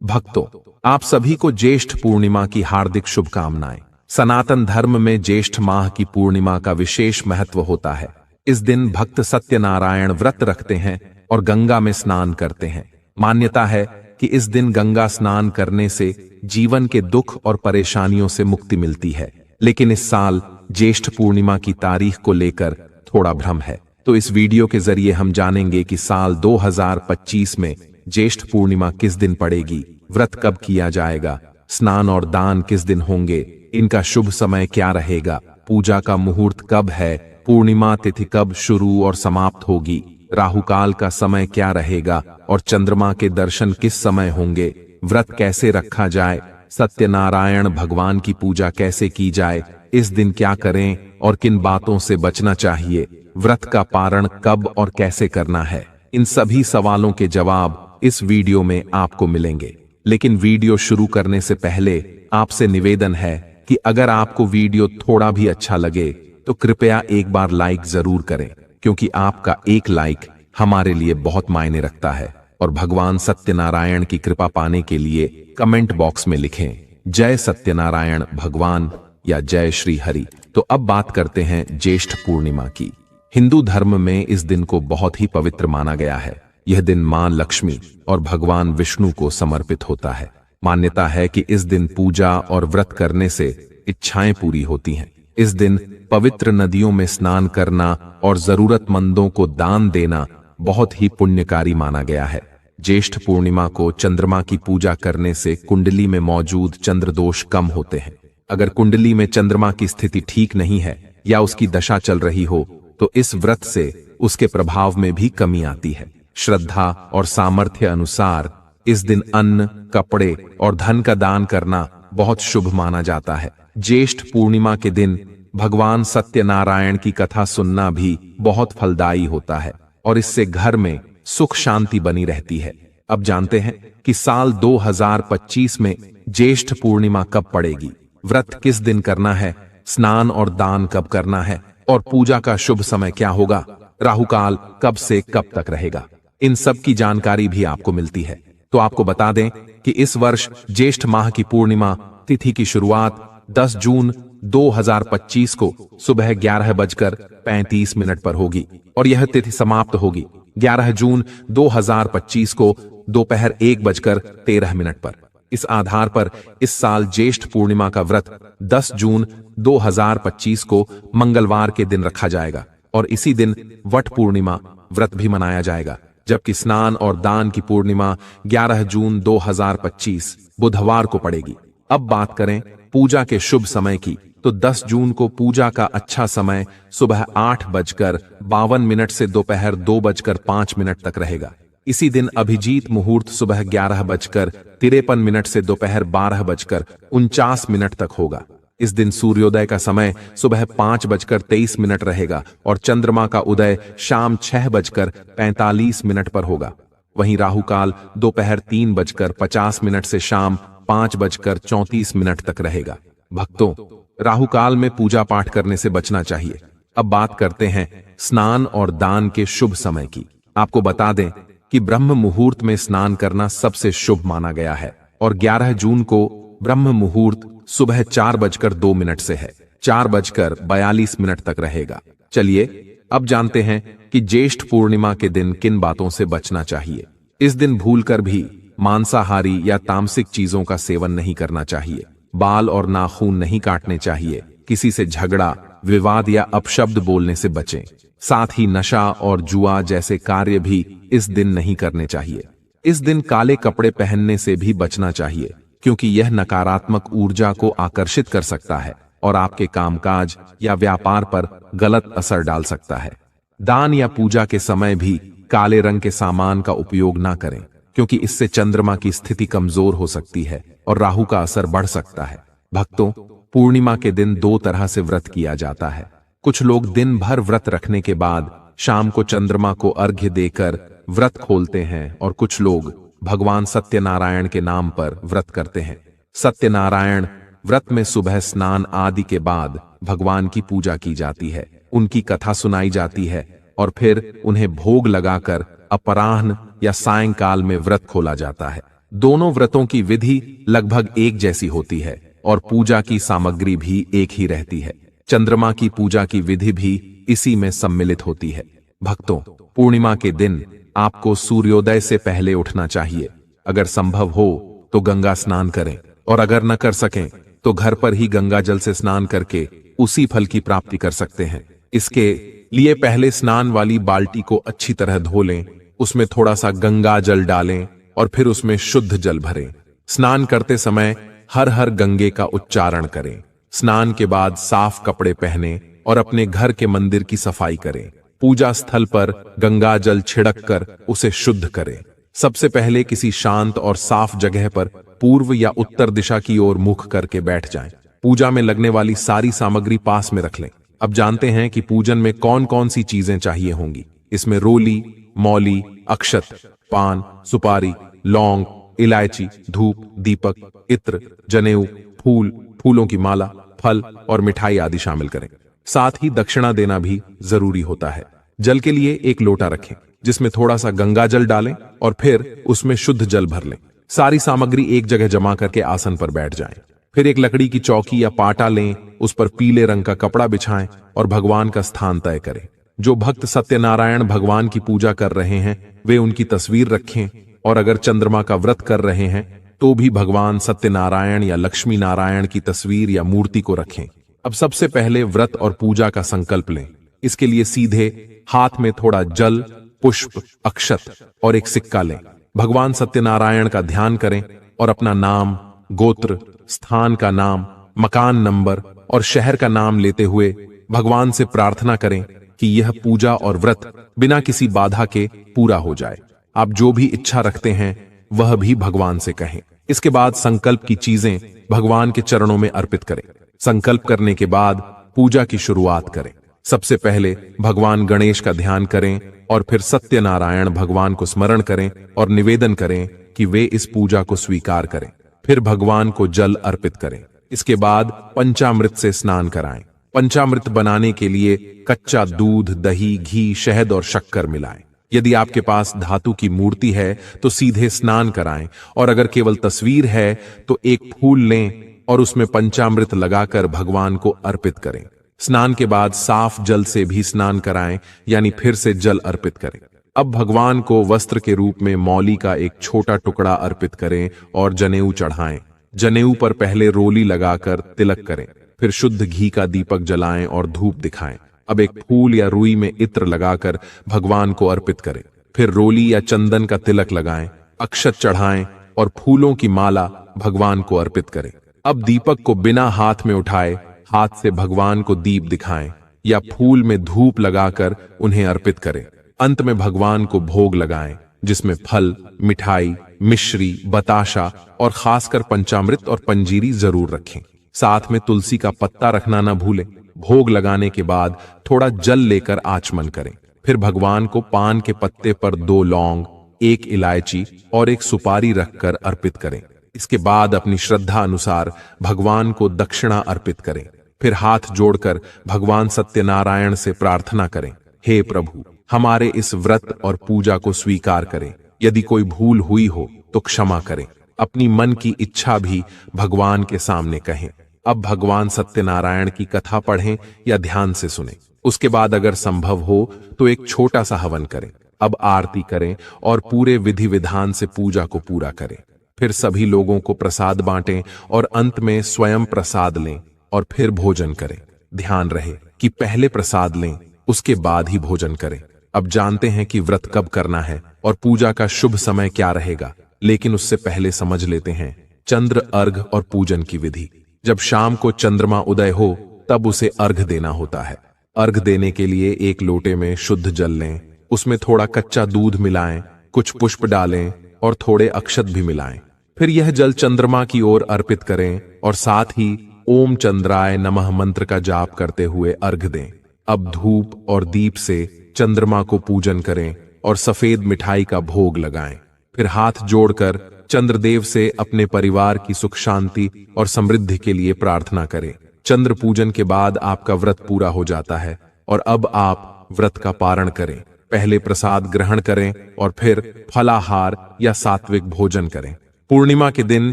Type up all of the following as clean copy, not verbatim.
भक्तों, आप सभी को ज्येष्ठ पूर्णिमा की हार्दिक शुभकामनाएं। सनातन धर्म में ज्येष्ठ माह की पूर्णिमा का विशेष महत्व होता है। इस दिन भक्त सत्यनारायण व्रत रखते हैं और गंगा में स्नान करते हैं। मान्यता है कि इस दिन गंगा स्नान करने से जीवन के दुख और परेशानियों से मुक्ति मिलती है। लेकिन इस साल ज्येष्ठ पूर्णिमा की तारीख को लेकर थोड़ा भ्रम है। तो इस वीडियो के जरिए हम जानेंगे कि साल 2025 में ज्येष्ठ पूर्णिमा किस दिन पड़ेगी, व्रत कब किया जाएगा, स्नान और दान किस दिन होंगे, इनका शुभ समय क्या रहेगा, पूजा का मुहूर्त कब है, पूर्णिमा तिथि कब शुरू और समाप्त होगी, राहुकाल का समय क्या रहेगा और चंद्रमा के दर्शन किस समय होंगे, व्रत कैसे रखा जाए, सत्यनारायण भगवान की पूजा कैसे की जाए, इस दिन क्या करें और किन बातों से बचना चाहिए, व्रत का पारण कब और कैसे करना है। इन सभी सवालों के जवाब इस वीडियो में आपको मिलेंगे। लेकिन वीडियो शुरू करने से पहले आपसे निवेदन है कि अगर आपको वीडियो थोड़ा भी अच्छा लगे तो कृपया एक बार लाइक जरूर करें, क्योंकि आपका एक लाइक हमारे लिए बहुत मायने रखता है। और भगवान सत्यनारायण की कृपा पाने के लिए कमेंट बॉक्स में लिखें जय सत्यनारायण भगवान या जय श्री हरि। तो अब बात करते हैं ज्येष्ठ पूर्णिमा की। हिंदू धर्म में इस दिन को बहुत ही पवित्र माना गया है। यह दिन मां लक्ष्मी और भगवान विष्णु को समर्पित होता है। मान्यता है कि इस दिन पूजा और व्रत करने से इच्छाएं पूरी होती हैं। इस दिन पवित्र नदियों में स्नान करना और जरूरतमंदों को दान देना बहुत ही पुण्यकारी माना गया है। ज्येष्ठ पूर्णिमा को चंद्रमा की पूजा करने से कुंडली में मौजूद चंद्र दोष कम होते हैं। अगर कुंडली में चंद्रमा की स्थिति ठीक नहीं है या उसकी दशा चल रही हो तो इस व्रत से उसके प्रभाव में भी कमी आती है। श्रद्धा और सामर्थ्य अनुसार इस दिन अन्न, कपड़े और धन का दान करना बहुत शुभ माना जाता है। ज्येष्ठ पूर्णिमा के दिन भगवान सत्यनारायण की कथा सुनना भी बहुत फलदायी होता है और इससे घर में सुख शांति बनी रहती है। अब जानते हैं कि साल 2025 में ज्येष्ठ पूर्णिमा कब पड़ेगी, व्रत किस दिन करना है, स्नान और दान कब करना है और पूजा का शुभ समय क्या होगा, राहुकाल कब से कब तक रहेगा। इन सब की जानकारी भी आपको मिलती है। तो आपको बता दें कि इस वर्ष ज्येष्ठ माह की पूर्णिमा तिथि की शुरुआत 10 जून 2025 को सुबह 11:35 पर होगी और यह तिथि समाप्त होगी 11 जून 2025 को दोपहर 1:13 पर। इस आधार पर इस साल ज्येष्ठ पूर्णिमा का व्रत 10 जून 2025 को मंगलवार के दिन रखा जाएगा और इसी दिन वट पूर्णिमा व्रत भी मनाया जाएगा, जबकि स्नान और दान की पूर्णिमा 11 जून 2025 बुधवार को पड़ेगी। अब बात करें पूजा के शुभ समय की, तो 10 जून को पूजा का अच्छा समय सुबह 8:52 से दोपहर 2:05 तक रहेगा। इसी दिन अभिजीत मुहूर्त सुबह 11:53 से दोपहर 12:49 तक होगा। इस दिन सूर्योदय का समय सुबह 5:23 रहेगा और चंद्रमा का उदय शाम 6:45 पर होगा। वहीं राहुकाल दोपहर 3:50 से शाम 5:34 तक रहेगा। भक्तों, राहुकाल में पूजा पाठ करने से बचना चाहिए। अब बात करते हैं स्नान और दान के शुभ समय की। आपको बता दें कि ब्रह्म मुहूर्त में स्नान करना सबसे शुभ माना गया है और 11 जून को ब्रह्म मुहूर्त सुबह 4:02 से है, 4:42 तक रहेगा। चलिए अब जानते हैं कि ज्येष्ठ पूर्णिमा के दिन किन बातों से बचना चाहिए। इस दिन भूलकर भी मांसाहारी या तामसिक चीजों का सेवन नहीं करना चाहिए। बाल और नाखून नहीं काटने चाहिए। किसी से झगड़ा, विवाद या अपशब्द बोलने से बचें। साथ ही नशा और जुआ जैसे कार्य भी इस दिन नहीं करने चाहिए। इस दिन काले कपड़े पहनने से भी बचना चाहिए, क्योंकि यह नकारात्मक ऊर्जा को आकर्षित कर सकता है और आपके कामकाज या व्यापार पर गलत असर डाल सकता है। दान या पूजा के समय भी काले रंग के सामान का उपयोग ना करें, क्योंकि इससे चंद्रमा की स्थिति कमजोर हो सकती है और राहु का असर बढ़ सकता है। भक्तों, पूर्णिमा के दिन 2 तरह से व्रत किया जाता है। कुछ लोग दिन भर व्रत रखने के बाद शाम को चंद्रमा को अर्घ्य देकर व्रत खोलते हैं और कुछ लोग भगवान सत्यनारायण के नाम पर व्रत करते हैं। सत्यनारायण व्रत में सुबह स्नान आदि के बाद भगवान की पूजा की जाती है, उनकी कथा सुनाई जाती है और फिर उन्हें भोग लगाकर अपराह्न या सायंकाल में व्रत खोला जाता है। दोनों व्रतों की विधि लगभग एक जैसी होती है और पूजा की सामग्री भी एक ही रहती है। चंद्रमा की पूजा की विधि भी इसी में सम्मिलित होती है। भक्तों, पूर्णिमा के दिन आपको सूर्योदय से पहले उठना चाहिए। अगर संभव हो तो गंगा स्नान करें और अगर न कर सकें तो घर पर ही गंगा जल से स्नान करके उसी फल की प्राप्ति कर सकते हैं। इसके लिए पहले स्नान वाली बाल्टी को अच्छी तरह धो लें, उसमें थोड़ा सा गंगा जल डालें और फिर उसमें शुद्ध जल भरें। स्नान करते समय हर हर गंगे का उच्चारण करें। स्नान के बाद साफ कपड़े पहने और अपने घर के मंदिर की सफाई करें। पूजा स्थल पर गंगा जल छिड़क कर उसे शुद्ध करें। सबसे पहले किसी शांत और साफ जगह पर पूर्व या उत्तर दिशा की ओर मुख करके बैठ जाएं। पूजा में लगने वाली सारी सामग्री पास में रख लें। अब जानते हैं कि पूजन में कौन कौन सी चीजें चाहिए होंगी। इसमें रोली, मौली, अक्षत, पान, सुपारी, लौंग, इलायची, धूप, दीपक, इत्र, जनेऊ, फूल, फूलों की माला, फल और मिठाई आदि शामिल करें। साथ ही दक्षिणा देना भी जरूरी होता है। जल के लिए एक लोटा रखें जिसमें थोड़ा सा गंगा जल डालें और फिर उसमें शुद्ध जल भर लें। सारी सामग्री एक जगह जमा करके आसन पर बैठ जाएं। फिर एक लकड़ी की चौकी या पाटा लें, उस पर पीले रंग का कपड़ा बिछाएं और भगवान का स्थान तय करें। जो भक्त सत्यनारायण भगवान की पूजा कर रहे हैं वे उनकी तस्वीर रखें और अगर चंद्रमा का व्रत कर रहे हैं तो भी भगवान सत्यनारायण या लक्ष्मी नारायण की तस्वीर या मूर्ति को रखें। अब सबसे पहले व्रत और पूजा का संकल्प लें। इसके लिए सीधे हाथ में थोड़ा जल, पुष्प, अक्षत और एक सिक्का लें। भगवान सत्यनारायण का ध्यान करें और अपना नाम, गोत्र, स्थान का नाम, मकान नंबर और शहर का नाम लेते हुए भगवान से प्रार्थना करें कि यह पूजा और व्रत बिना किसी बाधा के पूरा हो जाए। आप जो भी इच्छा रखते हैं वह भी भगवान से कहें। इसके बाद संकल्प की चीजें भगवान के चरणों में अर्पित करें। संकल्प करने के बाद पूजा की शुरुआत करें। सबसे पहले भगवान गणेश का ध्यान करें और फिर सत्यनारायण भगवान को स्मरण करें और निवेदन करें कि वे इस पूजा को स्वीकार करें। फिर भगवान को जल अर्पित करें। इसके बाद पंचामृत से स्नान कराएं। पंचामृत बनाने के लिए कच्चा दूध, दही, घी, शहद और शक्कर मिलाएं। यदि आपके पास धातु की मूर्ति है तो सीधे स्नान कराएं और अगर केवल तस्वीर है तो एक फूल लें और उसमें पंचामृत लगाकर भगवान को अर्पित करें। स्नान के बाद साफ जल से भी स्नान कराएं, यानी फिर से जल अर्पित करें। अब भगवान को वस्त्र के रूप में मौली का एक छोटा टुकड़ा अर्पित करें और जनेऊ चढ़ाएं। जनेऊ पर पहले रोली लगाकर तिलक करें, फिर शुद्ध घी का दीपक जलाएं और धूप दिखाएं। अब एक फूल या रुई में इत्र लगाकर भगवान को अर्पित करें। फिर रोली या चंदन का तिलक लगाएं, अक्षत चढ़ाएं और फूलों की माला भगवान को अर्पित करें। अब दीपक को बिना हाथ में उठाए हाथ से भगवान को दीप दिखाएं या फूल में धूप लगाकर उन्हें अर्पित करें। अंत में भगवान को भोग लगाएं जिसमें फल, मिठाई, मिश्री, बताशा और खासकर पंचामृत और पंजीरी जरूर रखें। साथ में तुलसी का पत्ता रखना न भूलें। भोग लगाने के बाद थोड़ा जल लेकर आचमन करें। फिर भगवान को पान के पत्ते पर 2 लौंग, 1 इलायची और 1 सुपारी रखकर अर्पित करें। इसके बाद अपनी श्रद्धा अनुसार भगवान को दक्षिणा अर्पित करें। फिर हाथ जोड़कर भगवान सत्यनारायण से प्रार्थना करें, हे प्रभु, हमारे इस व्रत और पूजा को स्वीकार करें। यदि कोई भूल हुई हो तो क्षमा करें। अपनी मन की इच्छा भी भगवान के सामने कहें। अब भगवान सत्यनारायण की कथा पढ़ें या ध्यान से सुनें। उसके बाद अगर संभव हो तो एक छोटा सा हवन करें। अब आरती करें और पूरे विधि विधान से पूजा को पूरा करें। फिर सभी लोगों को प्रसाद बांटें और अंत में स्वयं प्रसाद लें और फिर भोजन करें। ध्यान रहे कि पहले प्रसाद लें, उसके बाद ही भोजन करें। अब जानते हैं कि व्रत कब करना है और पूजा का शुभ समय क्या रहेगा, लेकिन उससे पहले समझ लेते हैं चंद्र अर्घ और पूजन की विधि। जब शाम को चंद्रमा उदय हो तब उसे अर्घ देना होता है। अर्घ देने के लिए एक लोटे में शुद्ध जल लें, उसमें थोड़ा कच्चा दूध मिलाएं, कुछ पुष्प डालें और थोड़े अक्षत भी मिलाएं। फिर यह जल चंद्रमा की ओर अर्पित करें और साथ ही ओम चंद्राय नमः मंत्र का जाप करते हुए अर्घ दें। अब धूप और दीप से चंद्रमा को पूजन करें और सफेद मिठाई का भोग लगाएं। फिर हाथ जोड़कर चंद्रदेव से अपने परिवार की सुख शांति और समृद्धि के लिए प्रार्थना करें। चंद्र पूजन के बाद आपका व्रत पूरा हो जाता है और अब आप व्रत का पारण करें। पहले प्रसाद ग्रहण करें और फिर फलाहार या सात्विक भोजन करें। पूर्णिमा के दिन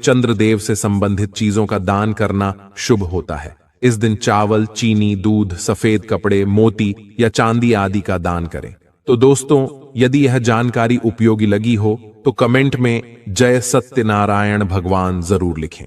चंद्रदेव से संबंधित चीजों का दान करना शुभ होता है। इस दिन चावल, चीनी, दूध, सफेद कपड़े, मोती या चांदी आदि का दान करें। तो दोस्तों, यदि यह जानकारी उपयोगी लगी हो तो कमेंट में जय सत्यनारायण भगवान जरूर लिखें।